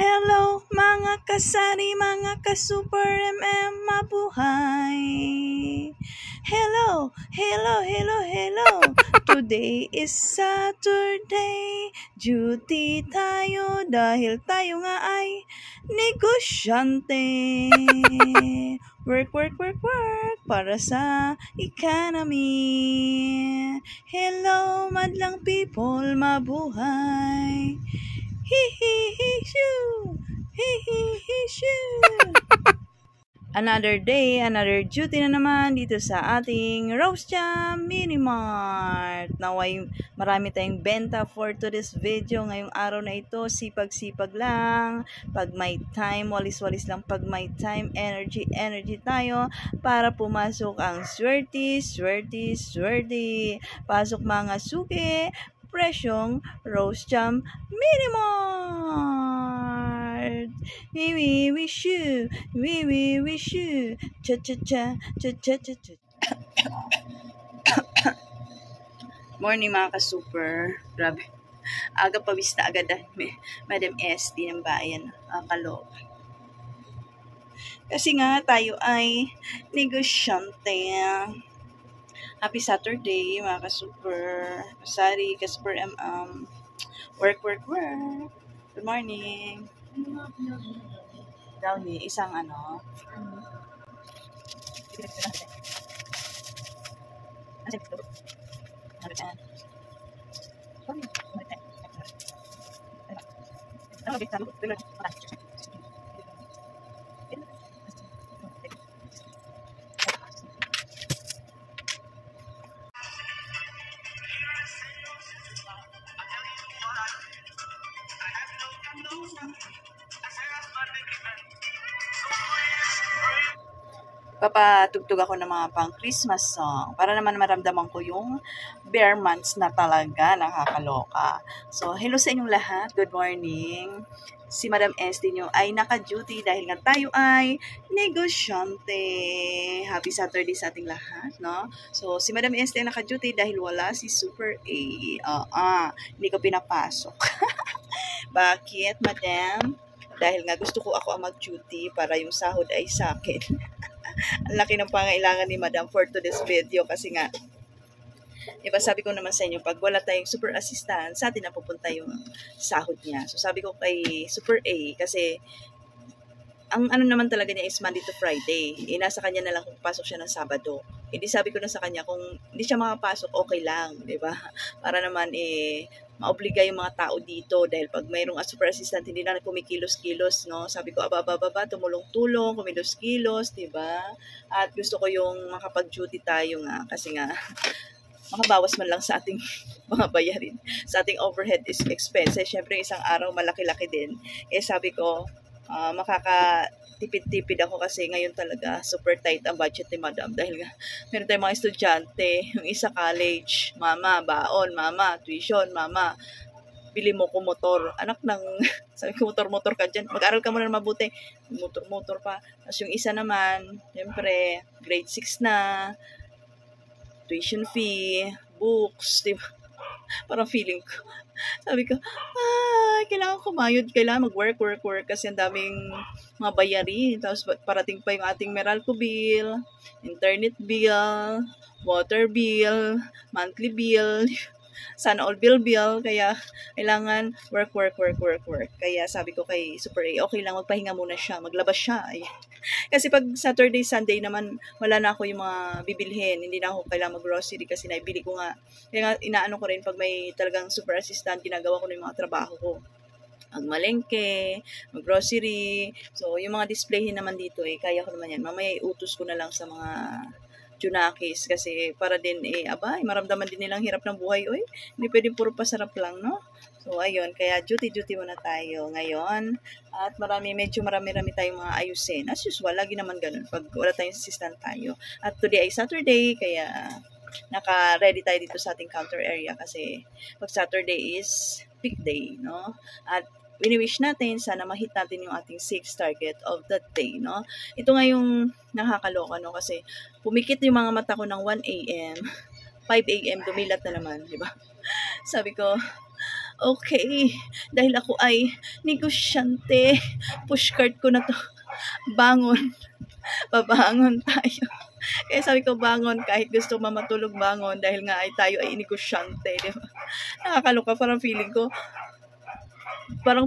Hello mga kasari, mga ka-super MM, mabuhay. Hello, hello, hello, hello. Today is Saturday. Duty tayo dahil tayo nga ay negosyante. Work, work, work, work para sa economy. Hello, madlang people, mabuhay. Hee-hee-hee-shoo! Hee-hee-hee-shoo! Another day, another duty na naman dito sa ating Roast Jam Mini Mart. Naway marami tayong benta for today's video. Ngayong araw na ito, sipag-sipag lang. Pag may time, walis-walis lang. Pag may time, energy tayo para pumasok ang swerte. Pasok mga suki, presyong Roast Jam Mini Mart. We wish you, cha. Morning mga ka-super. Grabe. Aga pawis na agad Madam SD ng bayan. Kaloob. Kasi nga tayo ay negosyante. Happy Saturday mga ka-super. Kasari, ka-super MM. Work. Good morning. Downy, isang ano. Papatugtog ako ng mga pang Christmas song para naman maramdaman ko yung bare months na talaga nakakaloka. So, hello sa inyong lahat. Good morning. Si Madam SD nyo ay naka-duty dahil nga tayo ay negosyante. Happy Saturday sa ating lahat, no? So, si Madam SD ay naka-duty dahil wala si Super A. Hindi ko pinapasok. Bakit, Madam? Dahil nga gusto ko ako ang mag-duty para yung sahod ay sa akin. Ang laki ng pangailangan ni Madam for today's video kasi nga, diba sabi ko naman sa inyo, pag wala tayong super assistant, sa atin na pupunta yung sahod niya. So sabi ko kay Super A, kasi ang ano naman talaga niya is Monday to Friday. Nasa kanya na lang kung pasok siya ng Sabado. Hindi sabi ko na sa kanya, kung hindi siya makapasok, okay lang, diba? Para naman maobliga yung mga tao dito dahil pag mayroong super assistant, hindi na kumikilos-kilos, no? Sabi ko, tumulong-tulong, kumilos-kilos, diba? At gusto ko yung makapag-duty tayo nga, kasi nga, makabawas man lang sa ating mga bayarin, sa ating overhead expenses. Siyempre, isang araw, malaki-laki din. Sabi ko, makakatipid-tipid ako kasi ngayon talaga super tight ang budget ni Madam dahil nga meron tayong mga estudyante, yung isa college, mama, baon, mama, tuition, mama, bili mo ko motor, anak ng, sabi ko motor ka dyan, mag-aral ka muna na mabuti, motor pa. Tapos yung isa naman, siyempre, grade 6 na, tuition fee, books, diba? Parang feeling ko, sabi ko, kailangan kumayod, kailangan mag-work kasi ang daming mga bayarin. Tapos parating pa yung ating Meralco bill, internet bill, water bill, monthly bill, sana all bill, kaya kailangan work. Kaya sabi ko kay Super A, okay lang, magpahinga muna siya, maglabas siya. Kasi pag Saturday, Sunday naman, wala na ako yung mga bibilhin, hindi na ako kailangan mag-grocery kasi naibili ko nga. Kaya nga, inaano ko rin pag may talagang super assistant, ginagawa ko na yung mga trabaho ko. Magmalengke, mag-grocery. So, yung mga displayhin naman dito, kaya ko naman yan. Mamaya utos ko na lang sa mga Junakis kasi para din maramdaman din nilang hirap ng buhay. Hindi pwedeng puro pasarap lang, no? So, ayun, kaya duty muna tayo ngayon. At medyo marami tayong mga ayusin. As usual, lagi naman ganun pag wala tayong assistant tayo. At today ay Saturday, kaya naka-ready tayo dito sa ating counter area kasi pag Saturday is peak day, no? At wini-wish natin, sana ma-hit natin yung ating 6 target of the day, no? Ito nga yung nakakaloka, no? Kasi pumikit yung mga mata ko ng 1 a.m., 5 a.m., dumilat na naman, di ba? Sabi ko, Okay, dahil ako ay negosyante, pushcart ko na 'to. Bangon, babangon tayo. Kaya sabi ko bangon kahit gusto mo matulog bangon dahil nga ay tayo ay negosyante, 'di ba? Nakakaloka parang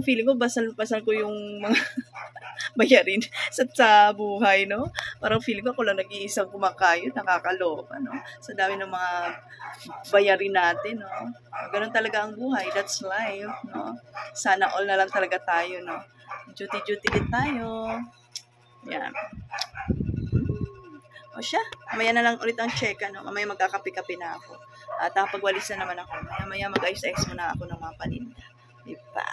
feeling ko basal-basal ko yung mga bayarin sa buhay, no? Parang feeling ko ako lang nag-iisang kumakayod, nakakaloka, no? Sa dami ng mga bayarin natin, no? Ganun talaga ang buhay, that's life, no? Sana all na lang talaga tayo, no? Duty-duty din tayo. Yan. O siya, mamaya na lang ulit ang check, no? Mamaya magkakape-kape na ako. At pagwalis na naman ako. Mamaya mag-ayos-ayos muna ako ng mga paninda. Diba?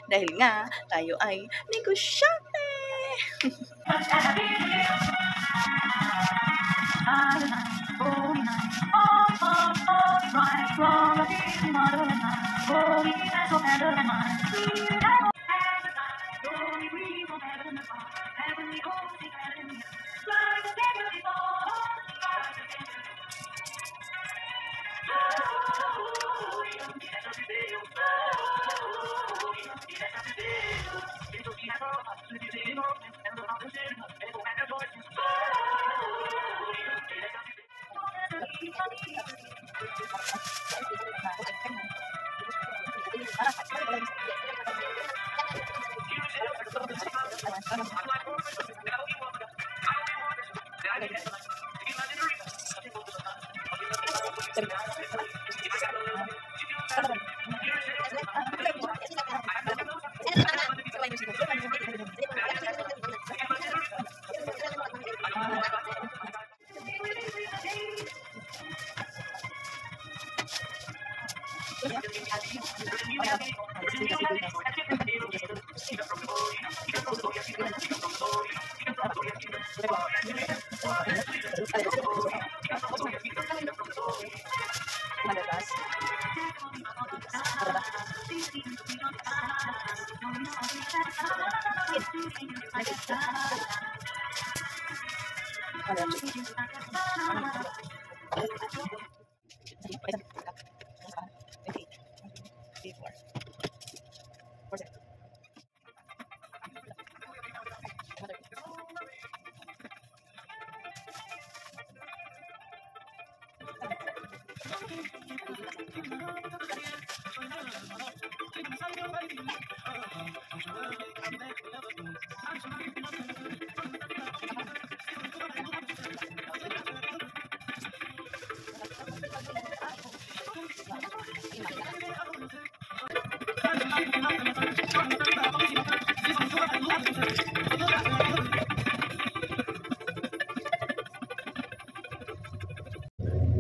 Dahil nga, tayo ay negosyante!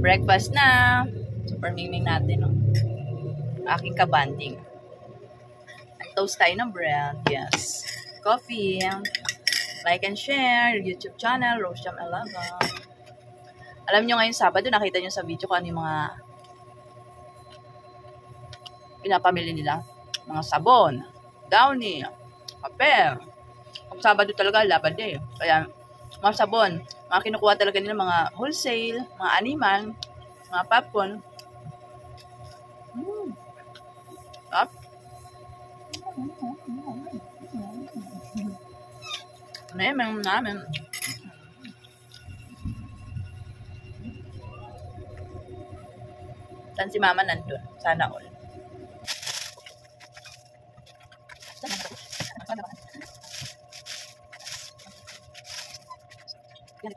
Breakfast na. Super mingming natin, no? Aking kabanding. Toast tayo ng bread. Yes. Coffee. Like and share. YouTube channel, Rosejam11. Alam nyo ngayon Sabado, nakita nyo sa video ko ano yung mga pinapamili nila. Mga sabon, downy, papel. Pag Sabado talaga, labad day. Kaya, mga sabon, mga kinukuha talaga nila mga wholesale, mga animal, mga popcorn. Up. Namin. Saan si Mama nandun? Sana all. Yan.